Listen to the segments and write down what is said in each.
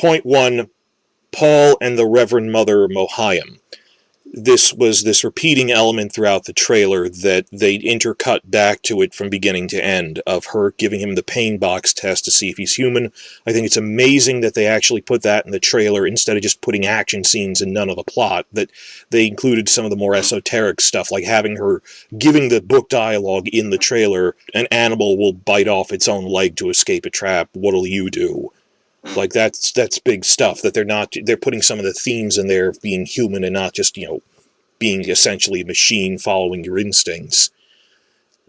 Point one, Paul and the Reverend Mother Mohayim. This was this repeating element throughout the trailer that they intercut back to it from beginning to end, of her giving him the pain box test to see if he's human. I think it's amazing that they actually put that in the trailer instead of just putting action scenes and none of the plot, that they included some of the more esoteric stuff, like having her giving the book dialogue in the trailer, an animal will bite off its own leg to escape a trap, what'll you do? Like, that's big stuff, that they're putting some of the themes in there of being human and not just, being essentially a machine following your instincts.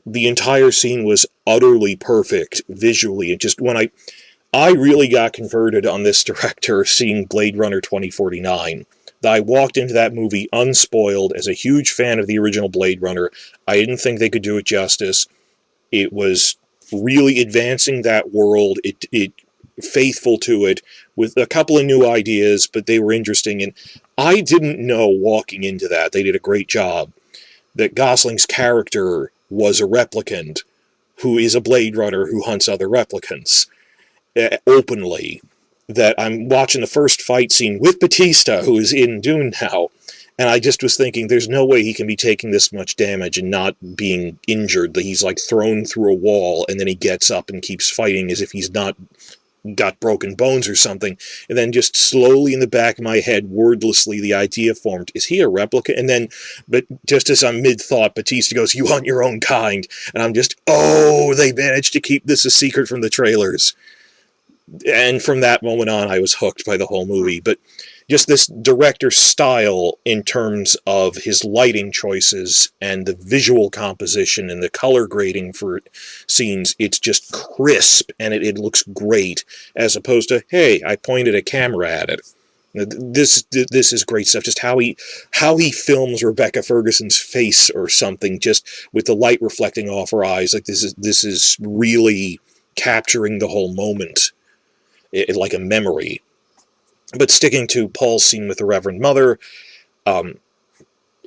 The entire scene was utterly perfect visually. It just, when I really got converted on this director seeing Blade Runner 2049. I walked into that movie unspoiled as a huge fan of the original Blade Runner. I didn't think they could do it justice. It was really advancing that world. It faithful to it, with a couple of new ideas, but they were interesting, and I didn't know walking into that, they did a great job, that Gosling's character was a replicant who is a Blade Runner who hunts other replicants, openly, that I'm watching the first fight scene with Batista, who is in Dune now, and I just was thinking, there's no way he can be taking this much damage and not being injured, that he's like thrown through a wall, and then he gets up and keeps fighting as if he's not got broken bones or something, and then just slowly in the back of my head, wordlessly, the idea formed, is he a replica? And then, but just as I'm mid-thought, Batista goes, you hunt your own kind, and I'm just, oh, they managed to keep this a secret from the trailers. And from that moment on, I was hooked by the whole movie, but just this director's style in terms of his lighting choices and the visual composition and the color grading for scenes, it's just crisp and it looks great, as opposed to, hey, I pointed a camera at it. This is great stuff. Just how he films Rebecca Ferguson's face or something, just with the light reflecting off her eyes. Like, this is really capturing the whole moment, like a memory. But sticking to Paul's scene with the Reverend Mother,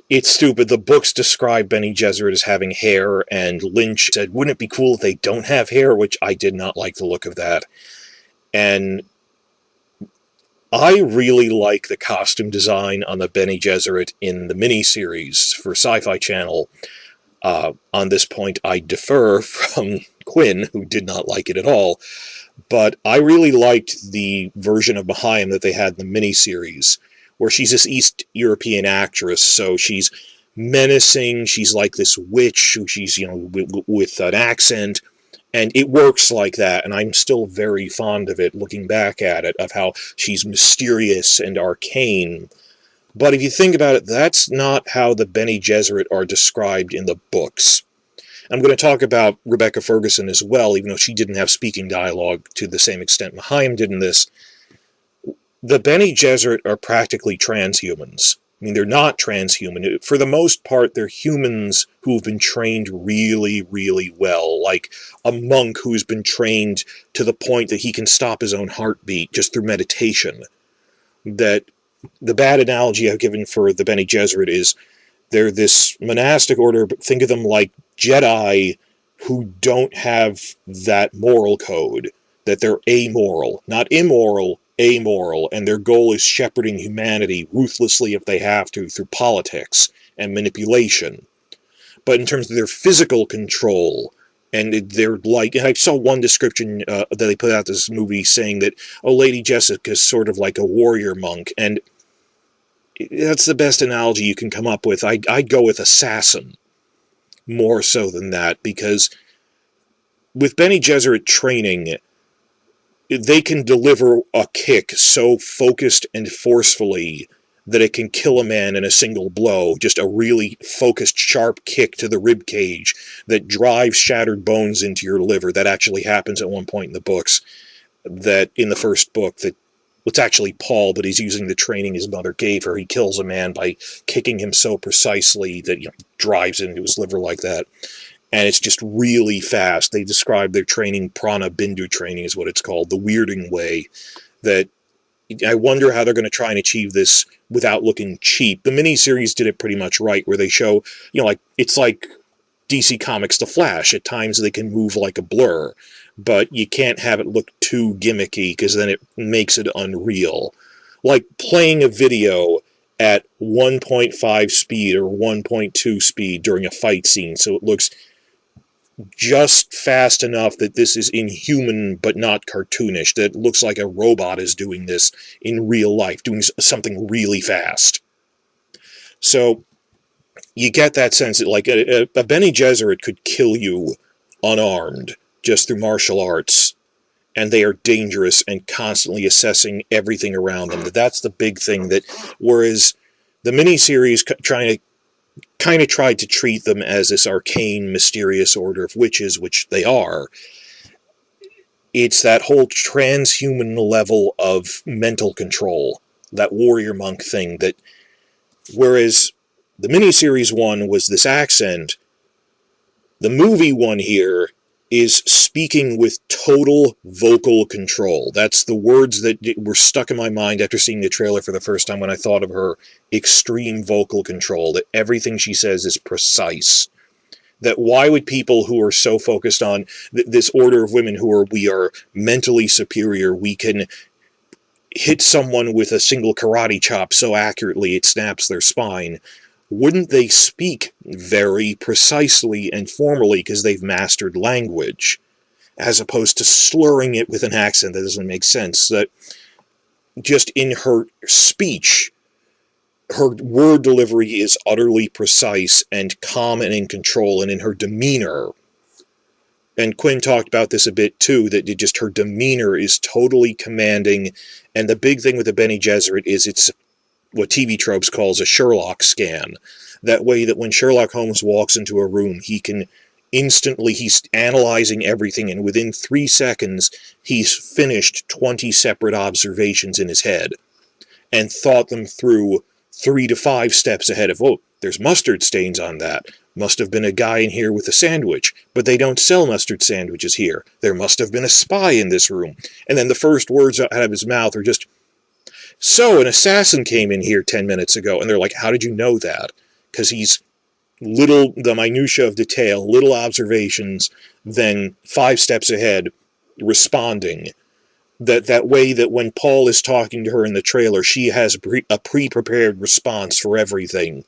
it's stupid. The books describe Bene Gesserit as having hair, and Lynch said, wouldn't it be cool if they don't have hair? Which I did not like the look of that. And I really like the costume design on the Bene Gesserit in the miniseries for Sci-Fi Channel. On this point, I defer from Quinn, who did not like it at all. But I really liked the version of Mohayim that they had in the miniseries, where she's this East European actress, so she's menacing, she's like this witch, who she's, with an accent, and it works like that, and I'm still very fond of it, looking back at it, of how she's mysterious and arcane. But if you think about it, that's not how the Bene Gesserit are described in the books. I'm going to talk about Rebecca Ferguson as well, even though she didn't have speaking dialogue to the same extent Mohayim did in this. The Bene Gesserit are practically transhumans. I mean, they're not transhuman. For the most part, they're humans who've been trained really, really well, like a monk who's been trained to the point that he can stop his own heartbeat just through meditation. That the bad analogy I've given for the Bene Gesserit is they're this monastic order, but think of them like Jedi who don't have that moral code, that they're amoral, not immoral, amoral, and their goal is shepherding humanity ruthlessly if they have to through politics and manipulation. But in terms of their physical control, and they're like, and I saw one description that they put out this movie saying that, oh, Lady Jessica's sort of like a warrior monk, and that's the best analogy you can come up with. I'd go with assassin more so than that, because with Bene Gesserit training, they can deliver a kick so focused and forcefully that it can kill a man in a single blow. Just a really focused, sharp kick to the rib cage that drives shattered bones into your liver. That actually happens at one point in the books. That in the first book, that it's actually Paul, but he's using the training his mother gave her. He kills a man by kicking him so precisely that drives into his liver like that. And it's just really fast. They describe their training, prana bindu training is what it's called, the weirding way. That I wonder how they're going to try and achieve this without looking cheap. The miniseries did it pretty much right, where they show, like it's like DC Comics The Flash. At times they can move like a blur. but you can't have it look too gimmicky because then it makes it unreal. Like playing a video at 1.5 speed or 1.2 speed during a fight scene, so it looks just fast enough that this is inhuman but not cartoonish, that it looks like a robot is doing this in real life, doing something really fast. So you get that sense that like a Bene Gesserit could kill you unarmed just through martial arts, and they are dangerous and constantly assessing everything around them. That's the big thing, that whereas the miniseries kind of tried to treat them as this arcane, mysterious order of witches, which they are, it's that whole transhuman level of mental control, that warrior monk thing, that whereas the miniseries one was this accent, the movie one here is speaking with total vocal control. That's the words that were stuck in my mind after seeing the trailer for the first time when I thought of her: extreme vocal control, that everything she says is precise. That why would people who are so focused on this order of women we are mentally superior, we can hit someone with a single karate chop so accurately it snaps their spine, wouldn't they speak very precisely and formally because they've mastered language, as opposed to slurring it with an accent that doesn't make sense? That just in her speech, her word delivery is utterly precise and calm and in control, and in her demeanor, and Quinn talked about this a bit too, that just her demeanor is totally commanding. And the big thing with the Bene Gesserit is it's what TV Tropes calls a Sherlock scan. That way that when Sherlock Holmes walks into a room, he's analyzing everything, and within 3 seconds, he's finished 20 separate observations in his head and thought them through 3 to 5 steps ahead of, oh, there's mustard stains on that. Must have been a guy in here with a sandwich, but they don't sell mustard sandwiches here. There must have been a spy in this room. And then the first words out of his mouth are just, so an assassin came in here 10 minutes ago. And they're like, how did you know that? Because he's the minutiae of detail, little observations, then 5 steps ahead, responding. That way that when Paul is talking to her in the trailer, she has a pre-prepared response for everything.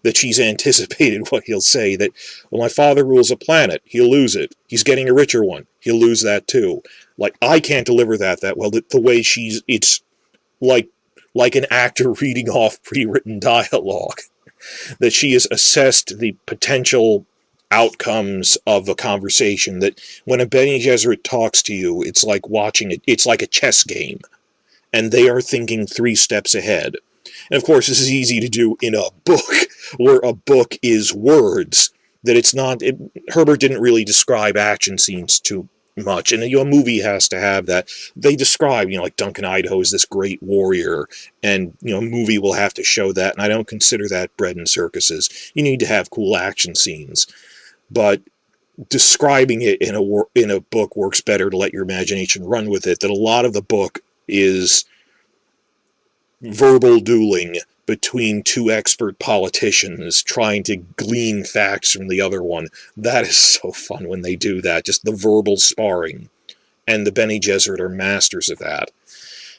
That she's anticipated what he'll say, that, well, my father rules a planet, he'll lose it. He's getting a richer one, he'll lose that too. Like, I can't deliver that well. The way it's like an actor reading off pre-written dialogue. That she has assessed the potential outcomes of a conversation, that when a Bene Gesserit talks to you, it's like it's like a chess game. And they are thinking 3 steps ahead. And of course, this is easy to do in a book, where a book is words. That it's not... Herbert didn't really describe action scenes too much, and a movie has to have that. They describe, like Duncan Idaho is this great warrior, and a movie will have to show that, and I don't consider that bread and circuses. You need to have cool action scenes. But describing it in a book works better to let your imagination run with it. That a lot of the book is verbal dueling between 2 expert politicians trying to glean facts from the other one. That is so fun when they do that, just the verbal sparring. And the Bene Gesserit are masters of that.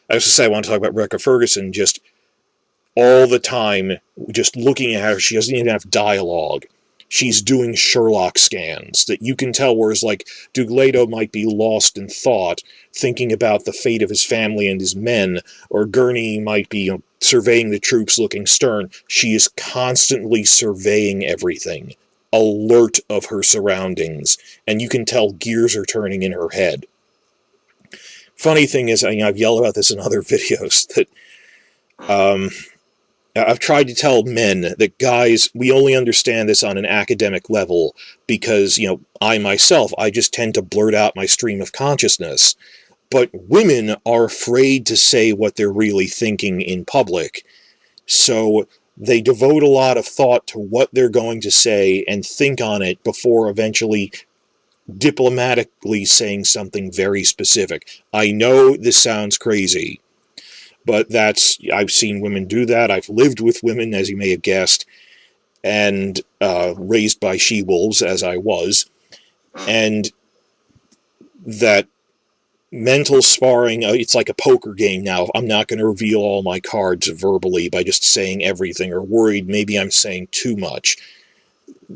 I was to say, I want to talk about Rebecca Ferguson, just all the time, just looking at her. She doesn't even have dialogue. She's doing Sherlock scans that you can tell, whereas like Douglato might be lost in thought, thinking about the fate of his family and his men, or Gurney might be surveying the troops looking stern. She is constantly surveying everything, alert of her surroundings, and you can tell gears are turning in her head. Funny thing is, I've yelled about this in other videos, that I've tried to tell men that, guys, we only understand this on an academic level because, I just tend to blurt out my stream of consciousness. But women are afraid to say what they're really thinking in public. So they devote a lot of thought to what they're going to say and think on it before eventually diplomatically saying something very specific. I know this sounds crazy, but I've seen women do that. I've lived with women, as you may have guessed, and raised by she-wolves, as I was. And that mental sparring, it's like a poker game now. I'm not going to reveal all my cards verbally by just saying everything, or worried maybe I'm saying too much,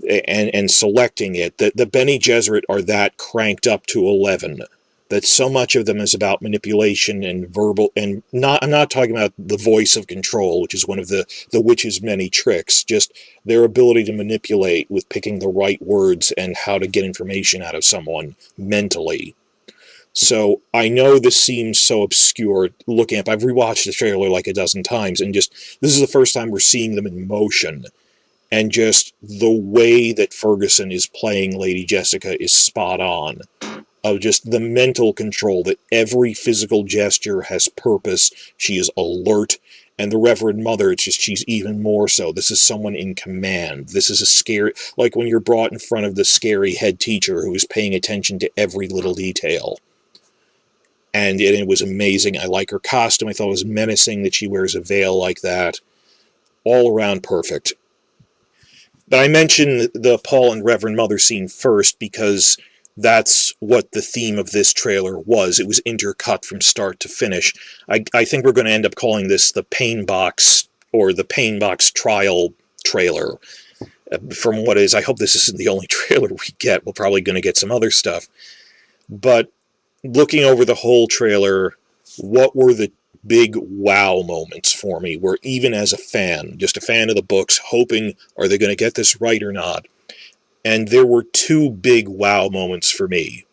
and selecting it. The Bene Gesserit are that cranked up to 11, that so much of them is about manipulation and verbal, and I'm not talking about the voice of control, which is one of the witch's many tricks, just their ability to manipulate with picking the right words and how to get information out of someone mentally. So I know this seems so obscure looking up. I've rewatched the trailer like a dozen times, and just this is the first time we're seeing them in motion. And just the way that Ferguson is playing Lady Jessica is spot on. Of just the mental control, that every physical gesture has purpose. She is alert. And the Reverend Mother, it's just she's even more so. This is someone in command. This is a scary, like when you're brought in front of the scary head teacher who is paying attention to every little detail. And it was amazing. I like her costume. I thought it was menacing that she wears a veil like that. All around perfect. But I mentioned the Paul and Reverend Mother scene first because that's what the theme of this trailer was. It was intercut from start to finish. I think we're going to end up calling this the Pain Box, or the Pain Box trial trailer. From what is, I hope this isn't the only trailer we get. We're probably going to get some other stuff. But looking over the whole trailer, what were the big wow moments for me, where even as a fan, just a fan of the books, hoping, are they going to get this right or not? And there were two big wow moments for me.